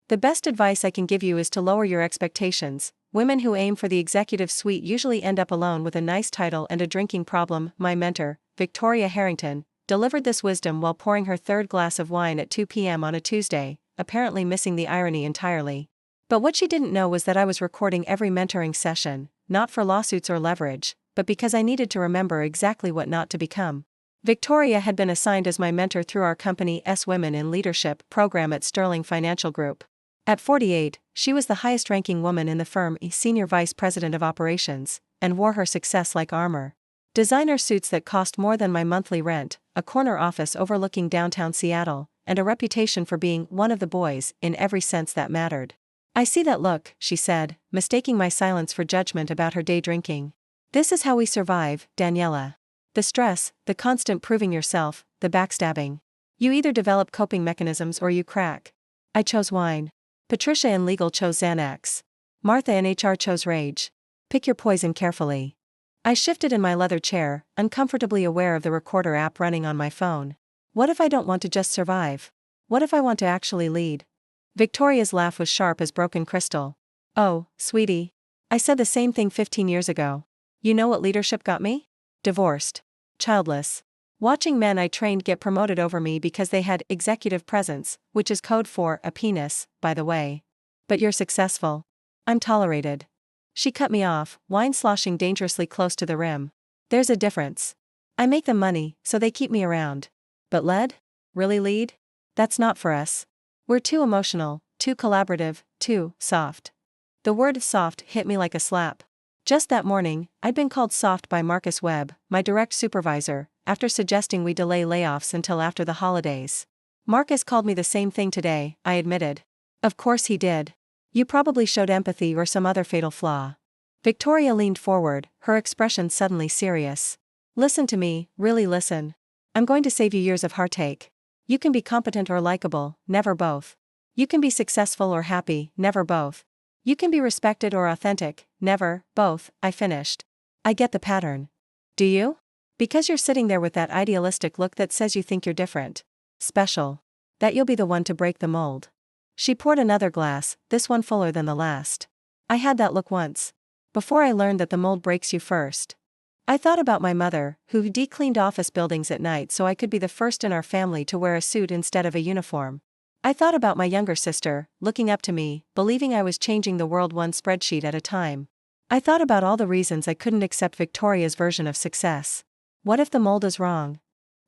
The best advice I can give you is to lower your expectations. Women who aim for the executive suite usually end up alone with a nice title and a drinking problem. My mentor, Victoria Harrington, delivered this wisdom while pouring her third glass of wine at 2 p.m. on a Tuesday, apparently missing the irony entirely. But what she didn't know was that I was recording every mentoring session, not for lawsuits or leverage, but because I needed to remember exactly what not to become. Victoria had been assigned as my mentor through our company's Women in Leadership program at Sterling Financial Group. At 48, she was the highest-ranking woman in the firm, senior vice president of operations, and wore her success like armor. Designer suits that cost more than my monthly rent, a corner office overlooking downtown Seattle, and a reputation for being one of the boys in every sense that mattered. I see that look, she said, mistaking my silence for judgment about her day drinking. This is how we survive, Daniela. The stress, the constant proving yourself, the backstabbing. You either develop coping mechanisms or you crack. I chose wine. Patricia in legal chose Xanax. Martha in HR chose rage. Pick your poison carefully. I shifted in my leather chair, uncomfortably aware of the recorder app running on my phone. What if I don't want to just survive? What if I want to actually lead? Victoria's laugh was sharp as broken crystal. Oh, sweetie. I said the same thing 15 years ago. You know what leadership got me? Divorced. Childless. Watching men I trained get promoted over me because they had executive presence, which is code for a penis, by the way. But you're successful. I'm tolerated. She cut me off, wine sloshing dangerously close to the rim. There's a difference. I make them money, so they keep me around. But lead? Really lead? That's not for us. We're too emotional, too collaborative, too soft. The word soft hit me like a slap. Just that morning, I'd been called soft by Marcus Webb, my direct supervisor, after suggesting we delay layoffs until after the holidays. Marcus called me the same thing today, I admitted. Of course he did. You probably showed empathy or some other fatal flaw. Victoria leaned forward, her expression suddenly serious. Listen to me, really listen. I'm going to save you years of heartache. You can be competent or likable, never both. You can be successful or happy, never both. You can be respected or authentic, never both. I finished. I get the pattern. Do you? Because you're sitting there with that idealistic look that says you think you're different. Special. That you'll be the one to break the mold. She poured another glass, this one fuller than the last. I had that look once. Before I learned that the mold breaks you first. I thought about my mother, who decleaned office buildings at night so I could be the first in our family to wear a suit instead of a uniform. I thought about my younger sister, looking up to me, believing I was changing the world one spreadsheet at a time. I thought about all the reasons I couldn't accept Victoria's version of success. What if the mold is wrong?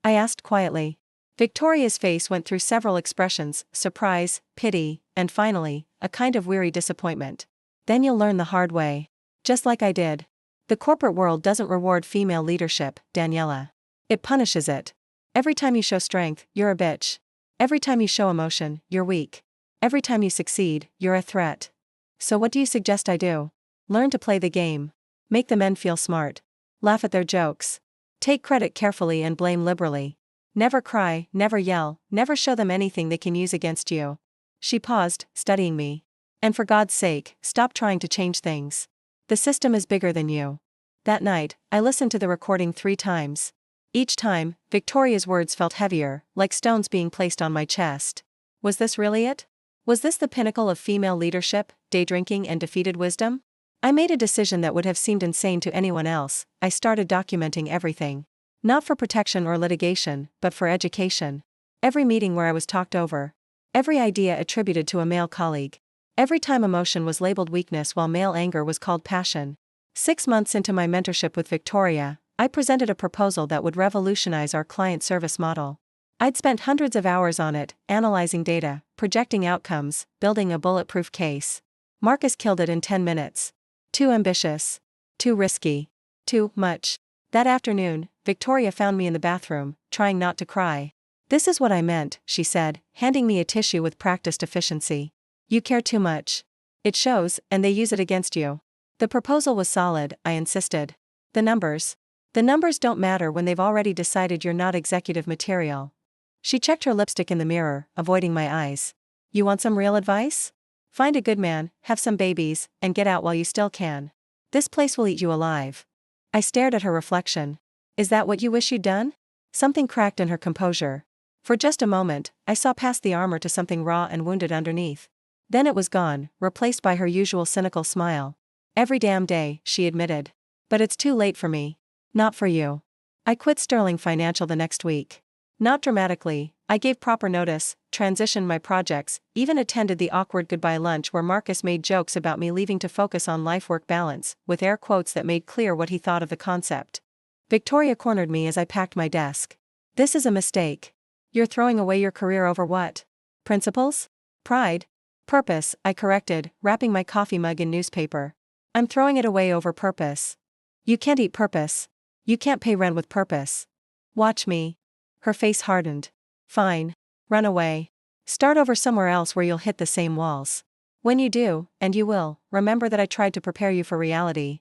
I asked quietly. Victoria's face went through several expressions, surprise, pity, and finally, a kind of weary disappointment. Then you'll learn the hard way. Just like I did. The corporate world doesn't reward female leadership, Daniela. It punishes it. Every time you show strength, you're a bitch. Every time you show emotion, you're weak. Every time you succeed, you're a threat. So what do you suggest I do? Learn to play the game. Make the men feel smart. Laugh at their jokes. Take credit carefully and blame liberally. Never cry, never yell, never show them anything they can use against you. She paused, studying me. And for God's sake, stop trying to change things. The system is bigger than you. That night, I listened to the recording 3 times. Each time, Victoria's words felt heavier, like stones being placed on my chest. Was this really it? Was this the pinnacle of female leadership, day drinking and defeated wisdom? I made a decision that would have seemed insane to anyone else. I started documenting everything. Not for protection or litigation, but for education. Every meeting where I was talked over. Every idea attributed to a male colleague. Every time emotion was labeled weakness while male anger was called passion. 6 months into my mentorship with Victoria, I presented a proposal that would revolutionize our client service model. I'd spent hundreds of hours on it, analyzing data, projecting outcomes, building a bulletproof case. Marcus killed it in 10 minutes. Too ambitious. Too risky. Too much. That afternoon, Victoria found me in the bathroom, trying not to cry. This is what I meant, she said, handing me a tissue with practiced efficiency. You care too much. It shows, and they use it against you. The proposal was solid, I insisted. The numbers. The numbers don't matter when they've already decided you're not executive material. She checked her lipstick in the mirror, avoiding my eyes. You want some real advice? Find a good man, have some babies, and get out while you still can. This place will eat you alive. I stared at her reflection. Is that what you wish you'd done? Something cracked in her composure. For just a moment, I saw past the armor to something raw and wounded underneath. Then it was gone, replaced by her usual cynical smile. Every damn day, she admitted. But it's too late for me. Not for you. I quit Sterling Financial the next week. Not dramatically, I gave proper notice, transitioned my projects, even attended the awkward goodbye lunch where Marcus made jokes about me leaving to focus on life-work balance, with air quotes that made clear what he thought of the concept. Victoria cornered me as I packed my desk. This is a mistake. You're throwing away your career over what? Principles? Pride? Purpose, I corrected, wrapping my coffee mug in newspaper. I'm throwing it away over purpose. You can't eat purpose. You can't pay rent with purpose. Watch me. Her face hardened. Fine. Run away. Start over somewhere else where you'll hit the same walls. When you do, and you will, remember that I tried to prepare you for reality.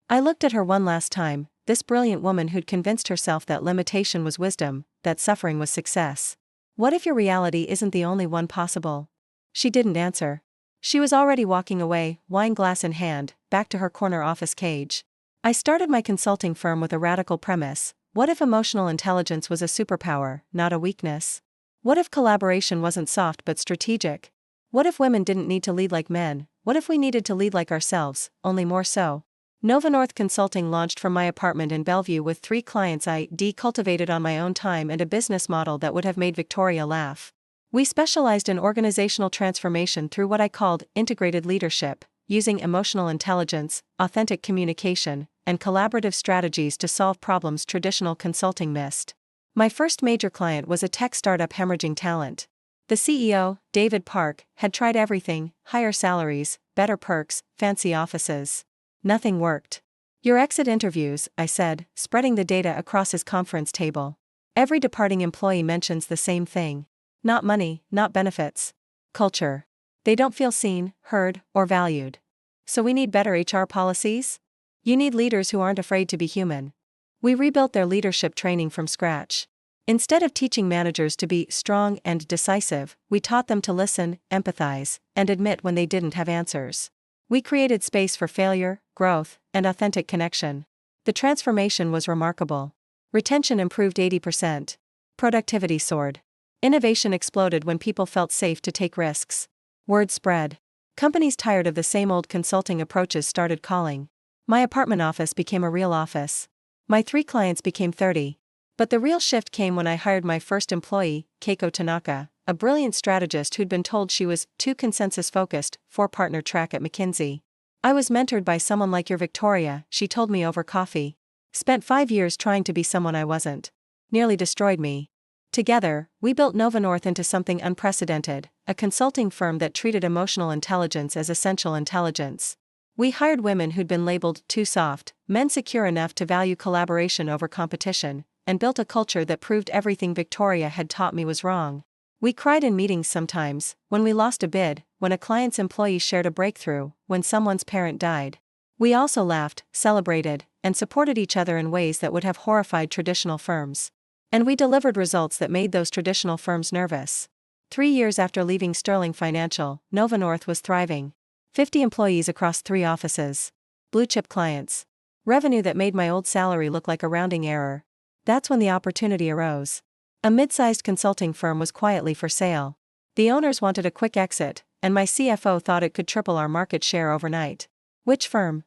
I looked at her one last time, this brilliant woman who'd convinced herself that limitation was wisdom, that suffering was success. What if your reality isn't the only one possible? She didn't answer. She was already walking away, wine glass in hand, back to her corner office cage. I started my consulting firm with a radical premise. What if emotional intelligence was a superpower, not a weakness? What if collaboration wasn't soft but strategic? What if women didn't need to lead like men? What if we needed to lead like ourselves, only more so? Nova North Consulting launched from my apartment in Bellevue with 3 clients I cultivated on my own time and a business model that would have made Victoria laugh. We specialized in organizational transformation through what I called integrated leadership, using emotional intelligence, authentic communication, and collaborative strategies to solve problems traditional consulting missed. My first major client was a tech startup hemorrhaging talent. The CEO, David Park, had tried everything: higher salaries, better perks, fancy offices. Nothing worked. Your exit interviews, I said, spreading the data across his conference table. Every departing employee mentions the same thing. Not money, not benefits. Culture. They don't feel seen, heard, or valued. So we need better HR policies? You need leaders who aren't afraid to be human. We rebuilt their leadership training from scratch. Instead of teaching managers to be strong and decisive, we taught them to listen, empathize, and admit when they didn't have answers. We created space for failure, growth, and authentic connection. The transformation was remarkable. Retention improved 80%. Productivity soared. Innovation exploded when people felt safe to take risks. Word spread. Companies tired of the same old consulting approaches started calling. My apartment office became a real office. My 3 clients became 30. But the real shift came when I hired my first employee, Keiko Tanaka, a brilliant strategist who'd been told she was too consensus-focused, 4-partner track at McKinsey. I was mentored by someone like your Victoria, she told me over coffee. Spent 5 years trying to be someone I wasn't. Nearly destroyed me. Together, we built Nova North into something unprecedented, a consulting firm that treated emotional intelligence as essential intelligence. We hired women who'd been labeled too soft, men secure enough to value collaboration over competition, and built a culture that proved everything Victoria had taught me was wrong. We cried in meetings sometimes, when we lost a bid, when a client's employee shared a breakthrough, when someone's parent died. We also laughed, celebrated, and supported each other in ways that would have horrified traditional firms. And we delivered results that made those traditional firms nervous. 3 years after leaving Sterling Financial, Nova North was thriving. 50 employees across 3 offices. Blue-chip clients. Revenue that made my old salary look like a rounding error. That's when the opportunity arose. A mid-sized consulting firm was quietly for sale. The owners wanted a quick exit, and my CFO thought it could triple our market share overnight. Which firm?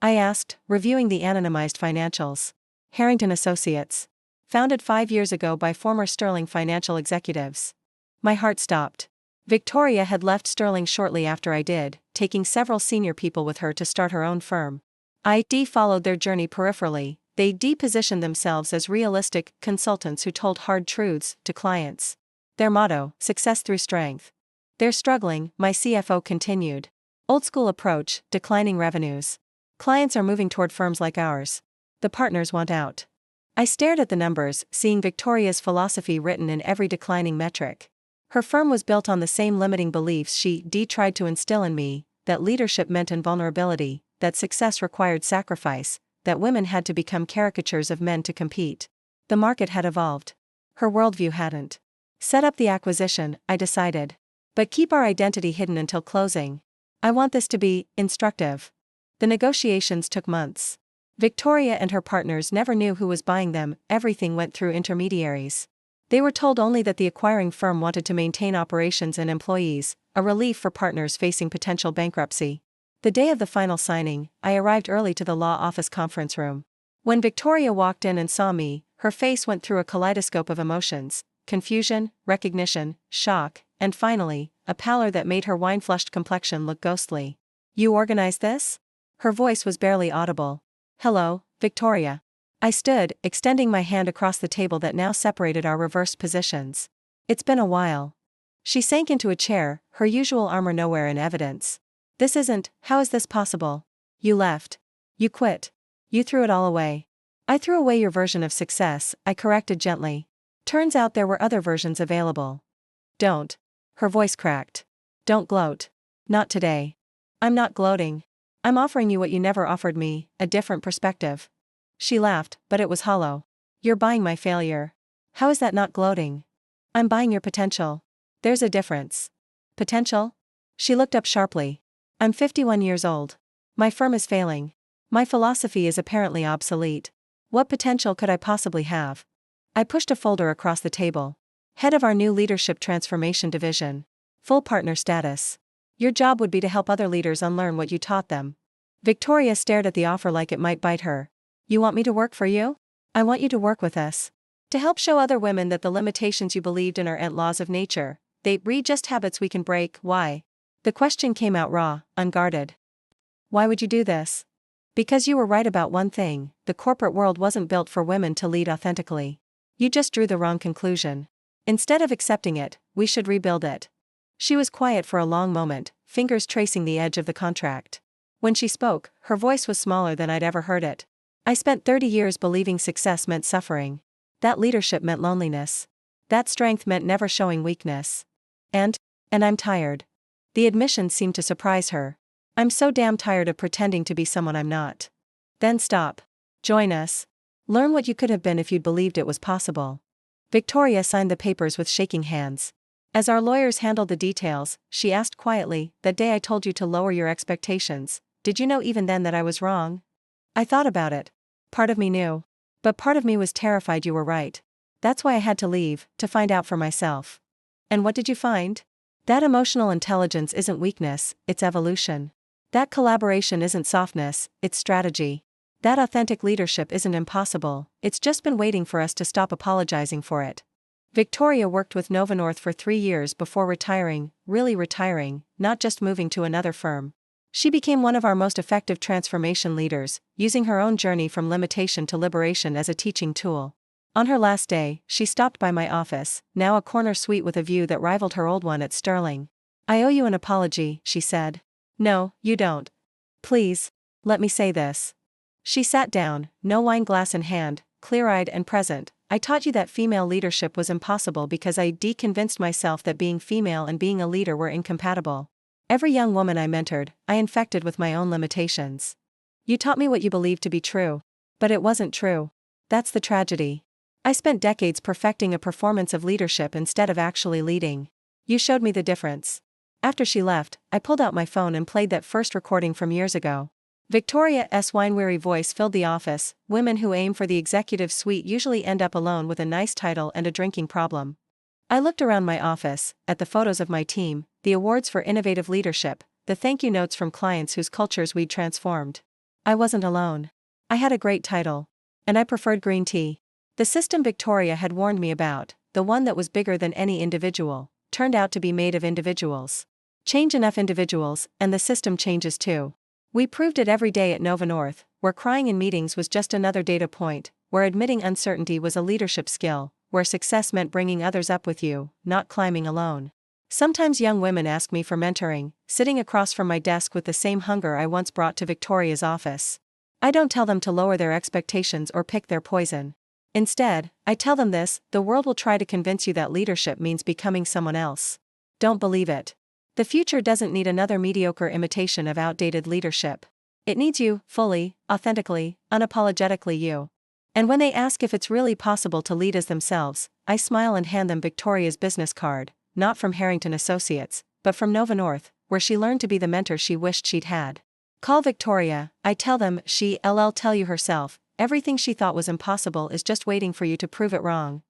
I asked, reviewing the anonymized financials. Harrington Associates. Founded 5 years ago by former Sterling Financial executives. My heart stopped. Victoria had left Sterling shortly after I did, taking several senior people with her to start her own firm. I followed their journey peripherally. They positioned themselves as realistic consultants who told hard truths to clients. Their motto, success through strength. They're struggling, my CFO continued. Old school approach, declining revenues. Clients are moving toward firms like ours. The partners want out. I stared at the numbers, seeing Victoria's philosophy written in every declining metric. Her firm was built on the same limiting beliefs she tried to instill in me, that leadership meant invulnerability, that success required sacrifice, that women had to become caricatures of men to compete. The market had evolved. Her worldview hadn't. Set up the acquisition, I decided. But keep our identity hidden until closing. I want this to be instructive. The negotiations took months. Victoria and her partners never knew who was buying them, everything went through intermediaries. They were told only that the acquiring firm wanted to maintain operations and employees, a relief for partners facing potential bankruptcy. The day of the final signing, I arrived early to the law office conference room. When Victoria walked in and saw me, her face went through a kaleidoscope of emotions: confusion, recognition, shock, and finally, a pallor that made her wine-flushed complexion look ghostly. "You organized this?" Her voice was barely audible. "Hello, Victoria." I stood, extending my hand across the table that now separated our reversed positions. "It's been a while." She sank into a chair, her usual armor nowhere in evidence. How is this possible? You left. You quit. You threw it all away." "I threw away your version of success," I corrected gently. "Turns out there were other versions available." "Don't." Her voice cracked. "Don't gloat. Not today." "I'm not gloating. I'm offering you what you never offered me, a different perspective." She laughed, but it was hollow. "You're buying my failure." "How is that not gloating?" "I'm buying your potential." "There's a difference." "Potential?" She looked up sharply. "I'm 51 years old. My firm is failing. My philosophy is apparently obsolete. What potential could I possibly have?" I pushed a folder across the table. "Head of our new leadership transformation division. Full partner status. Your job would be to help other leaders unlearn what you taught them." Victoria stared at the offer like it might bite her. "You want me to work for you?" "I want you to work with us. To help show other women that the limitations you believed in aren't laws of nature. They're just habits we can break." "Why?" The question came out raw, unguarded. "Why would you do this?" "Because you were right about one thing: the corporate world wasn't built for women to lead authentically. You just drew the wrong conclusion. Instead of accepting it, we should rebuild it." She was quiet for a long moment, fingers tracing the edge of the contract. When she spoke, her voice was smaller than I'd ever heard it. "I spent 30 years believing success meant suffering. That leadership meant loneliness. That strength meant never showing weakness. And I'm tired." The admission seemed to surprise her. "I'm so damn tired of pretending to be someone I'm not." "Then stop. Join us. Learn what you could have been if you'd believed it was possible." Victoria signed the papers with shaking hands. As our lawyers handled the details, she asked quietly, "That day I told you to lower your expectations, did you know even then that I was wrong?" I thought about it. Part of me knew. But part of me was terrified you were right. That's why I had to leave, to find out for myself. And what did you find? That emotional intelligence isn't weakness, it's evolution. That collaboration isn't softness, it's strategy. That authentic leadership isn't impossible, it's just been waiting for us to stop apologizing for it. Victoria worked with Nova North for 3 years before retiring, really retiring, not just moving to another firm. She became one of our most effective transformation leaders, using her own journey from limitation to liberation as a teaching tool. On her last day, she stopped by my office, now a corner suite with a view that rivaled her old one at Sterling. "I owe you an apology," she said. "No, you don't. Please, let me say this." She sat down, no wine glass in hand, clear-eyed and present. "I taught you that female leadership was impossible because I deconvinced myself that being female and being a leader were incompatible. Every young woman I mentored, I infected with my own limitations. You taught me what you believed to be true. But it wasn't true. That's the tragedy. I spent decades perfecting a performance of leadership instead of actually leading. You showed me the difference." After she left, I pulled out my phone and played that first recording from years ago. Victoria's wine-weary voice filled the office. "Women who aim for the executive suite usually end up alone with a nice title and a drinking problem." I looked around my office, at the photos of my team, the awards for innovative leadership, the thank you notes from clients whose cultures we'd transformed. I wasn't alone. I had a great title. And I preferred green tea. The system Victoria had warned me about, the one that was bigger than any individual, turned out to be made of individuals. Change enough individuals, and the system changes too. We proved it every day at Nova North, where crying in meetings was just another data point, where admitting uncertainty was a leadership skill, where success meant bringing others up with you, not climbing alone. Sometimes young women ask me for mentoring, sitting across from my desk with the same hunger I once brought to Victoria's office. I don't tell them to lower their expectations or pick their poison. Instead, I tell them this: the world will try to convince you that leadership means becoming someone else. Don't believe it. The future doesn't need another mediocre imitation of outdated leadership. It needs you, fully, authentically, unapologetically you. And when they ask if it's really possible to lead as themselves, I smile and hand them Victoria's business card, not from Harrington Associates, but from Nova North, where she learned to be the mentor she wished she'd had. Call Victoria, I tell them. She'll tell you herself. Everything she thought was impossible is just waiting for you to prove it wrong.